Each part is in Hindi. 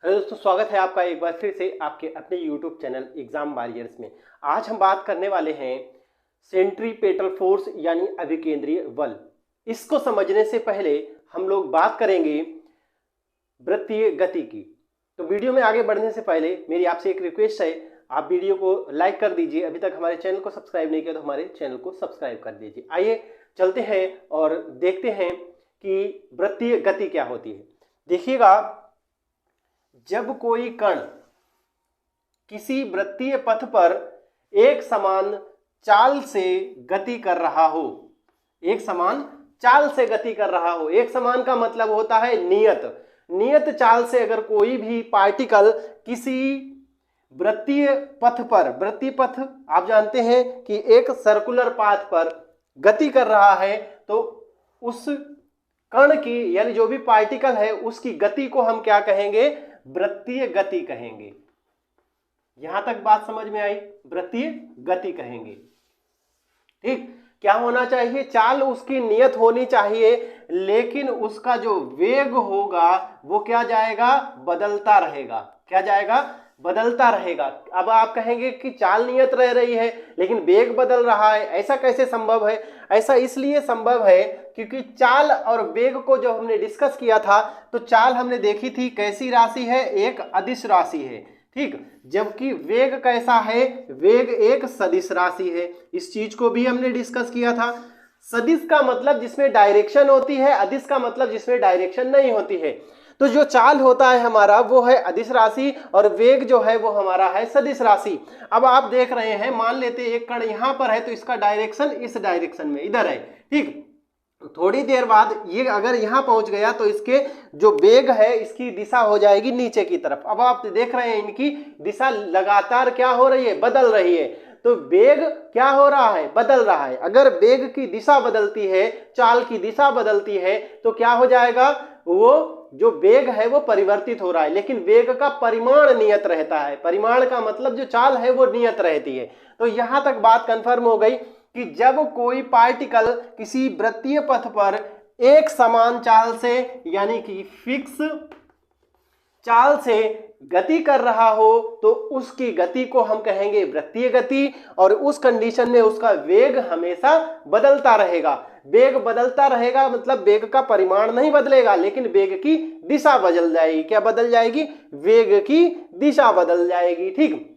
हेलो दोस्तों, स्वागत है आपका एक बार फिर से आपके अपने YouTube चैनल एग्जाम वॉरियर्स में। आज हम बात करने वाले हैं सेंट्रीपेटल फोर्स यानी अभिकेंद्रीय बल। इसको समझने से पहले हम लोग बात करेंगे वृत्तीय गति की। तो वीडियो में आगे बढ़ने से पहले मेरी आपसे एक रिक्वेस्ट है, आप वीडियो को लाइक कर दीजिए। अभी तक हमारे चैनल को सब्सक्राइब नहीं किया तो हमारे चैनल को सब्सक्राइब कर दीजिए। आइए चलते हैं और देखते हैं कि वृत्तीय गति क्या होती है। देखिएगा, जब कोई कण किसी वृत्तीय पथ पर एक समान चाल से गति कर रहा हो, एक समान चाल से गति कर रहा हो, एक समान का मतलब होता है नियत चाल से अगर कोई भी पार्टिकल किसी वृत्तीय पथ पर, वृत्तीय पथ आप जानते हैं कि एक सर्कुलर पाथ पर गति कर रहा है, तो उस कण की यानी जो भी पार्टिकल है उसकी गति को हम क्या कहेंगे? वृत्तीय गति कहेंगे। यहां तक बात समझ में आई? वृत्तीय गति कहेंगे। ठीक, क्या होना चाहिए? चाल उसकी नियत होनी चाहिए, लेकिन उसका जो वेग होगा वो क्या जाएगा? बदलता रहेगा। क्या जाएगा? बदलता रहेगा। अब आप कहेंगे कि चाल नियत रह रही है लेकिन वेग बदल रहा है, ऐसा कैसे संभव है? ऐसा इसलिए संभव है क्योंकि चाल और वेग को जब हमने डिस्कस किया था तो चाल हमने देखी थी कैसी राशि है? एक अदिश राशि है। ठीक, जबकि वेग कैसा है? वेग एक सदिश राशि है। इस चीज को भी हमने डिस्कस किया था। सदिश का मतलब जिसमें डायरेक्शन होती है, अदिश का मतलब जिसमें डायरेक्शन नहीं होती है। तो जो चाल होता है हमारा वो है अदिश राशि और वेग जो है वो हमारा है सदिश राशि। अब आप देख रहे हैं, मान लेते एक कण यहां पर है तो इसका डायरेक्शन इस डायरेक्शन में इधर है। ठीक, थोड़ी देर बाद ये अगर यहां पहुंच गया तो इसके जो वेग है इसकी दिशा हो जाएगी नीचे की तरफ। अब आप देख रहे हैं इनकी दिशा लगातार क्या हो रही है? बदल रही है। तो वेग क्या हो रहा है? बदल रहा है। अगर वेग की दिशा बदलती है, चाल की दिशा बदलती है, तो क्या हो जाएगा? वो जो वेग है वो परिवर्तित हो रहा है, लेकिन वेग का परिमाण नियत रहता है। परिमाण का मतलब जो चाल है वो नियत रहती है। तो यहां तक बात कंफर्म हो गई कि जब कोई पार्टिकल किसी वृत्तीय पथ पर एक समान चाल से यानी कि फिक्स चाल से गति कर रहा हो तो उसकी गति को हम कहेंगे वृत्तीय गति, और उस कंडीशन में उसका वेग हमेशा बदलता रहेगा। वेग बदलता रहेगा मतलब वेग का परिमाण नहीं बदलेगा, लेकिन वेग की दिशा बदल जाएगी। क्या बदल जाएगी? वेग की दिशा बदल जाएगी। ठीक,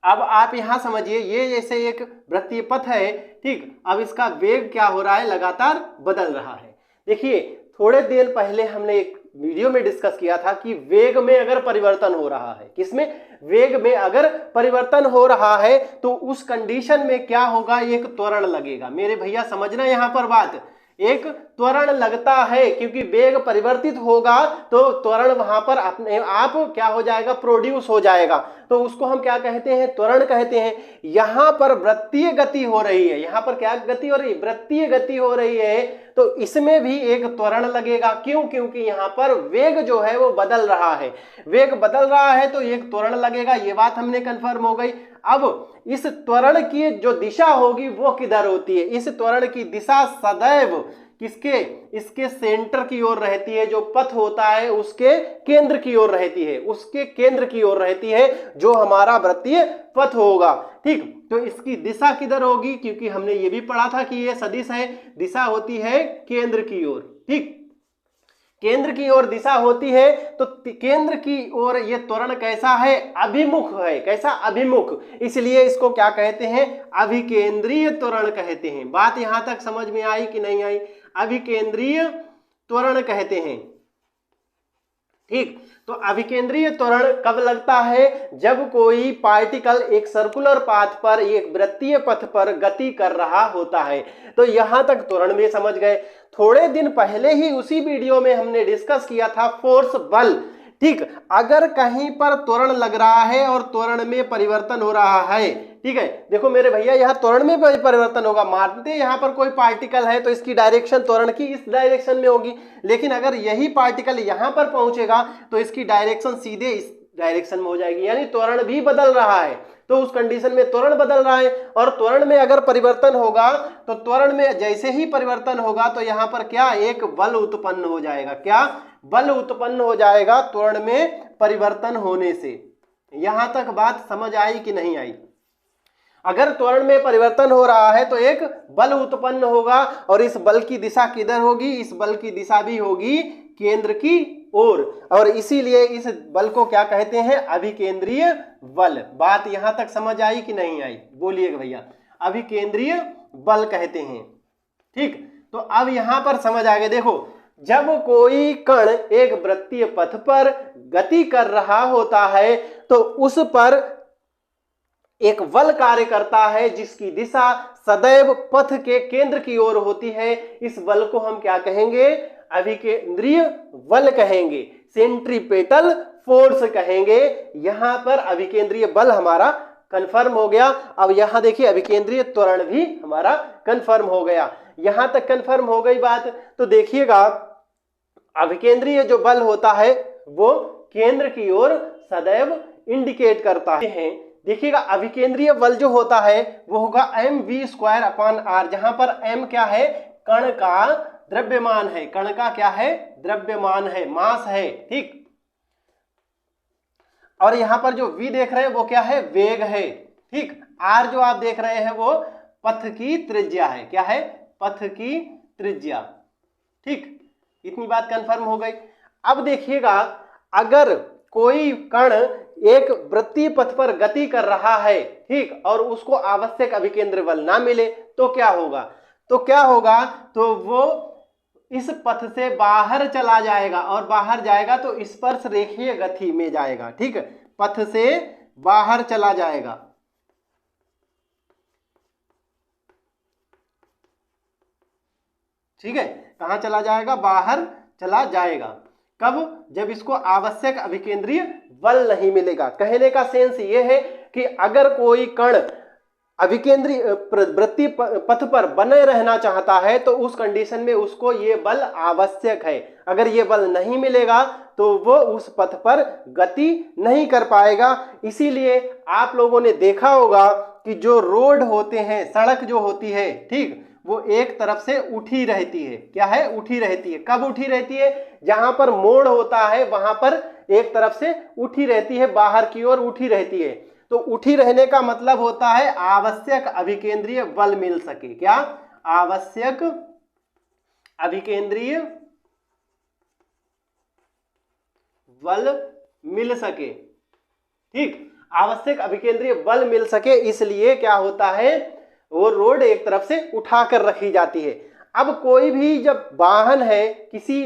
अब आप यहां समझिए, ये जैसे एक वृत्तीय पथ है। ठीक, अब इसका वेग क्या हो रहा है? लगातार बदल रहा है। देखिए, थोड़े देर पहले हमने एक वीडियो में डिस्कस किया था कि वेग में अगर परिवर्तन हो रहा है, किसमें? वेग में अगर परिवर्तन हो रहा है तो उस कंडीशन में क्या होगा? एक त्वरण लगेगा। मेरे भैया समझना यहां पर बात, एक त्वरण लगता है क्योंकि वेग परिवर्तित होगा तो त्वरण वहां पर अपने आप क्या हो जाएगा? प्रोड्यूस हो जाएगा। तो उसको हम क्या कहते हैं? त्वरण कहते हैं। यहां पर वृत्तीय गति हो रही है। यहां पर क्या गति हो रही है? वृत्तीय गति हो रही है। तो इसमें भी एक त्वरण लगेगा। क्यों? क्योंकि यहां पर वेग जो है वो बदल रहा है। वेग बदल रहा है तो एक त्वरण लगेगा। ये बात हमने कंफर्म हो गई। अब इस त्वरण की जो दिशा होगी वो किधर होती है? इस त्वरण की दिशा सदैव किसके? इसके सेंटर की ओर रहती है। जो पथ होता है उसके केंद्र की ओर रहती है। उसके केंद्र की ओर रहती है जो हमारा वृत्तीय पथ होगा। ठीक, तो इसकी दिशा किधर होगी? क्योंकि हमने ये भी पढ़ा था कि ये सदिश है, दिशा होती है केंद्र की ओर। ठीक, केंद्र की ओर दिशा होती है तो केंद्र की ओर ये त्वरण कैसा है? अभिमुख है। कैसा? अभिमुख। इसलिए इसको क्या कहते हैं? अभिकेंद्रीय त्वरण कहते हैं। बात यहां तक समझ में आई कि नहीं आई? अभिकेंद्रीय त्वरण कहते हैं। ठीक, तो अभिकेंद्रीय त्वरण कब लगता है? जब कोई पार्टिकल एक सर्कुलर पाथ पर, एक वृत्तीय पथ पर गति कर रहा होता है। तो यहां तक त्वरण में समझ गए। थोड़े दिन पहले ही उसी वीडियो में हमने डिस्कस किया था फोर्स, बल। ठीक, अगर कहीं पर त्वरण लग रहा है और त्वरण में परिवर्तन हो रहा है, ठीक है, देखो मेरे भैया यहाँ त्वरण में परिवर्तन होगा। मानते यहाँ पर कोई पार्टिकल है तो इसकी डायरेक्शन त्वरण की इस डायरेक्शन में होगी, लेकिन अगर यही पार्टिकल यहाँ पर पहुंचेगा तो इसकी डायरेक्शन सीधे इस डायरेक्शन में हो जाएगी। यानी त्वरण भी बदल रहा है। तो उस कंडीशन में त्वरण बदल रहा है, और त्वरण में अगर परिवर्तन होगा तो त्वरण में जैसे ही परिवर्तन होगा तो यहाँ पर क्या? एक बल उत्पन्न हो जाएगा। क्या? बल उत्पन्न हो जाएगा। त्वरण में परिवर्तन होने से। यहां तक बात समझ आई कि नहीं आई? अगर त्वरण में परिवर्तन हो रहा है तो एक बल उत्पन्न होगा और इस बल की दिशा किधर होगी? इस बल की दिशा भी होगी केंद्र की ओर, और इसीलिए इस बल को क्या कहते हैं? अभिकेंद्रीय बल। बात यहां तक समझ आई कि नहीं आई? बोलिएगा भैया। अभिकेंद्रीय बल कहते हैं। ठीक, तो अब यहां पर समझ आ गया। देखो, जब कोई कण एक वृत्तीय पथ पर गति कर रहा होता है तो उस पर एक बल कार्य करता है जिसकी दिशा सदैव पथ के केंद्र की ओर होती है। इस बल को हम क्या कहेंगे? अभिकेंद्रीय बल कहेंगे, सेंट्रीपेटल फोर्स कहेंगे। यहां पर अभिकेंद्रीय बल हमारा कंफर्म हो गया। अब यहां देखिए अभिकेंद्रीय त्वरण भी हमारा कंफर्म हो गया। यहां तक कंफर्म हो गई बात। तो देखिएगा, अभिकेंद्रीय जो बल होता है वो केंद्र की ओर सदैव इंडिकेट करता है। देखिएगा, अभिकेंद्रीय बल जो होता है वो होगा mv²/r, जहां पर m क्या है? कण का द्रव्यमान है। कण का क्या है? द्रव्यमान है, मास है। ठीक, और यहां पर जो v देख रहे हैं वो क्या है? वेग है। ठीक, r जो आप देख रहे हैं वो पथ की त्रिज्या है। क्या है? पथ की त्रिज्या। ठीक, इतनी बात कंफर्म हो गई। अब देखिएगा, अगर कोई कण एक वृत्तीय पथ पर गति कर रहा है, ठीक, और उसको आवश्यक अभिकेंद्र बल ना मिले तो क्या होगा? तो वो इस पथ से बाहर चला जाएगा, और बाहर जाएगा तो स्पर्श रेखीय गति में जाएगा। ठीक, पथ से बाहर चला जाएगा। ठीक है, कहां चला जाएगा? बाहर चला जाएगा। कब? जब इसको आवश्यक अभिकेंद्रीय बल नहीं मिलेगा। कहने का सेंस ये है कि अगर कोई कण अभिकेंद्रीय वृत्तीय पथ पर बने रहना चाहता है तो उस कंडीशन में उसको ये बल आवश्यक है। अगर ये बल नहीं मिलेगा तो वो उस पथ पर गति नहीं कर पाएगा। इसीलिए आप लोगों ने देखा होगा कि जो रोड होते हैं, सड़क जो होती है, ठीक, वो एक तरफ से उठी रहती है। क्या है? उठी रहती है। कब उठी रहती है? जहां पर मोड़ होता है वहां पर एक तरफ से उठी रहती है, बाहर की ओर उठी रहती है। तो उठी रहने का मतलब होता है आवश्यक अभिकेंद्रीय बल मिल सके। क्या? आवश्यक अभिकेंद्रीय बल मिल सके। ठीक, आवश्यक अभिकेंद्रीय बल मिल सके, इसलिए क्या होता है? वो रोड एक तरफ से उठाकर रखी जाती है। अब कोई भी जब वाहन है किसी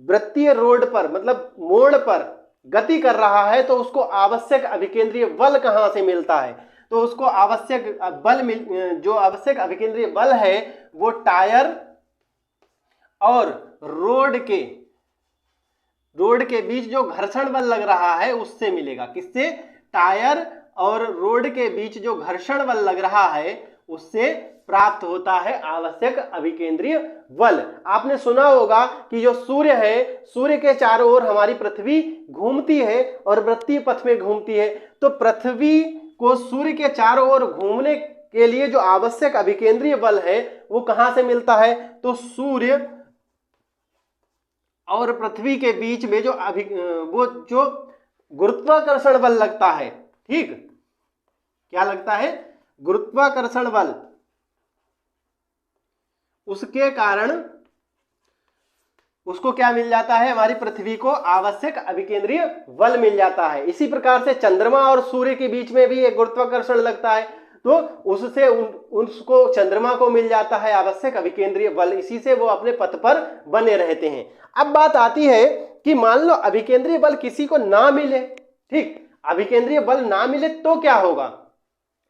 वृत्तीय रोड पर, मतलब मोड़ पर गति कर रहा है तो उसको आवश्यक अभिकेंद्रीय बल कहां से मिलता है? तो उसको आवश्यक बल जो आवश्यक अभिकेंद्रीय बल है वो टायर और रोड के बीच जो घर्षण बल लग रहा है उससे मिलेगा। किससे? टायर और रोड के बीच जो घर्षण बल लग रहा है उससे प्राप्त होता है आवश्यक अभिकेंद्रीय बल। आपने सुना होगा कि जो सूर्य है, सूर्य के चारों ओर हमारी पृथ्वी घूमती है और वृत्तीय पथ में घूमती है। तो पृथ्वी को सूर्य के चारों ओर घूमने के लिए जो आवश्यक अभिकेंद्रीय बल है वो कहां से मिलता है? तो सूर्य और पृथ्वी के बीच में वो जो गुरुत्वाकर्षण बल लगता है, ठीक, क्या लगता है? गुरुत्वाकर्षण बल, उसके कारण उसको क्या मिल जाता है? हमारी पृथ्वी को आवश्यक अभिकेंद्रीय बल मिल जाता है। इसी प्रकार से चंद्रमा और सूर्य के बीच में भी एक गुरुत्वाकर्षण लगता है, तो उससे उसको चंद्रमा को मिल जाता है आवश्यक अभिकेंद्रीय बल। इसी से वो अपने पथ पर बने रहते हैं। अब बात आती है कि मान लो अभिकेंद्रीय बल किसी को ना मिले, ठीक, अभिकेंद्रीय बल ना मिले तो क्या होगा?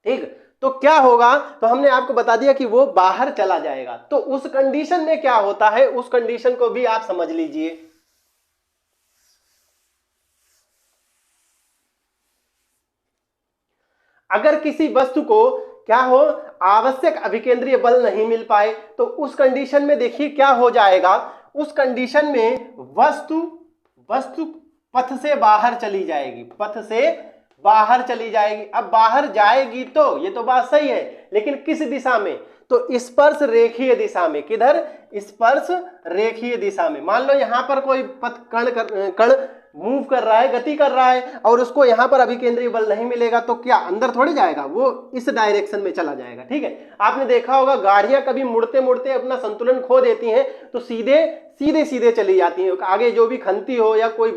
ठीक, तो क्या होगा? तो हमने आपको बता दिया कि वो बाहर चला जाएगा। तो उस कंडीशन में क्या होता है, उस कंडीशन को भी आप समझ लीजिए। अगर किसी वस्तु को क्या हो, आवश्यक अभिकेंद्रीय बल नहीं मिल पाए तो उस कंडीशन में देखिए क्या हो जाएगा। उस कंडीशन में वस्तु पथ से बाहर चली जाएगी, पथ से बाहर चली जाएगी। अब बाहर जाएगी तो ये तो बात सही है, लेकिन किस दिशा में? तो स्पर्श रेखीय दिशा में, किधर, स्पर्श रेखीय दिशा में। मान लो यहां पर कोई पथ कण मूव कर रहा है, गति कर रहा है, और उसको यहां पर अभिकेंद्रीय बल नहीं मिलेगा तो क्या अंदर थोड़ी जाएगा, वो इस डायरेक्शन में चला जाएगा। ठीक है, आपने देखा होगा गाड़ियां कभी मुड़ते मुड़ते अपना संतुलन खो देती हैं तो सीधे सीधे सीधे चली जाती हैं, आगे जो भी खंती हो या कोई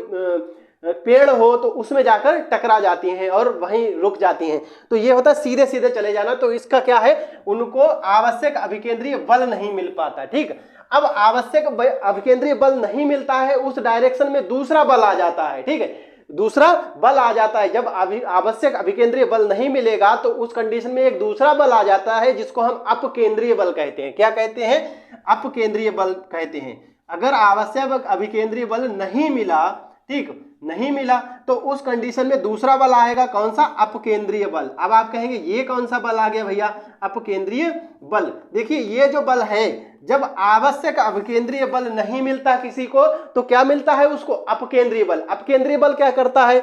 पेड़ हो तो उसमें जाकर टकरा जाती हैं और वहीं रुक जाती हैं। तो ये होता है सीधे सीधे चले जाना। तो इसका क्या है, उनको आवश्यक अभिकेंद्रीय बल नहीं मिल पाता। ठीक, अब आवश्यक अभिकेंद्रीय बल नहीं मिलता है, उस डायरेक्शन में दूसरा बल आ जाता है। ठीक है, दूसरा बल आ जाता है। जब आवश्यक अभिकेंद्रीय बल नहीं मिलेगा तो उस कंडीशन में एक दूसरा बल आ जाता है जिसको हम अपकेंद्रीय बल कहते हैं। क्या कहते हैं, अपकेंद्रीय बल कहते हैं। अगर आवश्यक अभिकेंद्रीय बल नहीं मिला, ठीक, नहीं मिला, तो उस कंडीशन में दूसरा बल आएगा, कौन सा, अपकेंद्रीय बल। अब आप कहेंगे ये कौन सा बल आ गया भैया, अपकेंद्रीय बल। देखिए ये जो बल है, जब आवश्यक अभिकेंद्रीय बल नहीं मिलता किसी को तो क्या मिलता है उसको, अपकेंद्रीय बल। अपकेंद्रीय बल क्या करता है,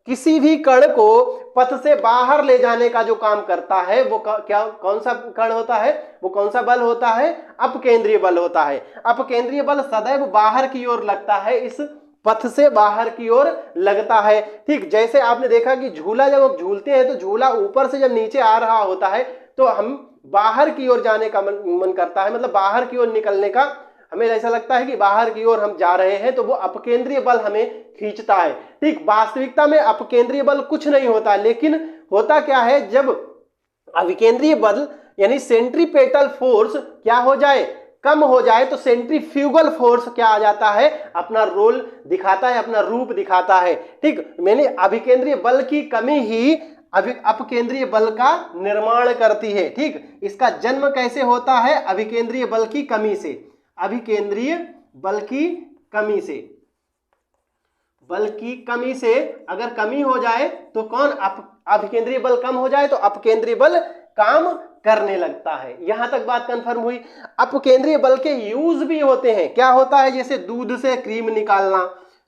किसी भी कण को पथ से बाहर ले जाने का जो काम करता है वो क्या, कौन सा कण होता है, वो कौन सा बल होता है, अपकेंद्रीय बल होता है। अपकेंद्रीय बल सदैव बाहर की ओर लगता है, इस पथ से बाहर की ओर लगता है। ठीक, जैसे आपने देखा कि झूला जब आप झूलते हैं तो झूला ऊपर से जब नीचे आ रहा होता है तो हम बाहर की ओर जाने का मन करता है, मतलब बाहर की ओर निकलने का हमें ऐसा लगता है कि बाहर की ओर हम जा रहे हैं, तो वो अपकेंद्रीय बल हमें खींचता है। ठीक, वास्तविकता में अपकेंद्रीय बल कुछ नहीं होता, लेकिन होता क्या है, जब अभिकेंद्रीय बल यानी सेंट्रीपेटल फोर्स क्या हो जाए, कम हो जाए, तो सेंट्रीफ्यूगल फोर्स क्या आ जाता है, अपना रोल दिखाता है, अपना रूप दिखाता है। ठीक, मैंने अभिकेंद्रीय बल की कमी ही अपकेंद्रीय बल का निर्माण करती है। ठीक, इसका जन्म कैसे होता है, अभिकेंद्रीय बल की कमी से। अभिकेंद्रीय बल की कमी से, बल की कमी से अगर कमी हो जाए तो कौन, अभिकेंद्रीय बल कम हो जाए तो अपकेंद्रीय बल काम करने लगता है। यहां तक बात कंफर्म हुई। अपकेंद्रीय बल के यूज भी होते हैं। क्या होता है, जैसे दूध से क्रीम निकालना,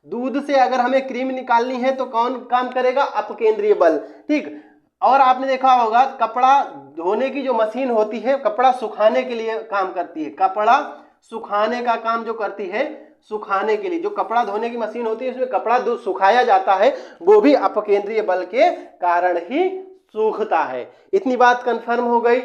दूध से अगर हमें क्रीम निकालनी है तो कौन काम करेगा, अपकेंद्रीय बल। ठीक, और आपने देखा होगा कपड़ा धोने की जो मशीन होती है, कपड़ा सुखाने के लिए काम करती है, कपड़ा सुखाने का काम जो करती है, सुखाने के लिए जो कपड़ा धोने की मशीन होती है उसमें कपड़ा सुखाया जाता है, वो भी अपकेंद्रीय बल के कारण ही सूखता है। इतनी बात कंफर्म हो गई।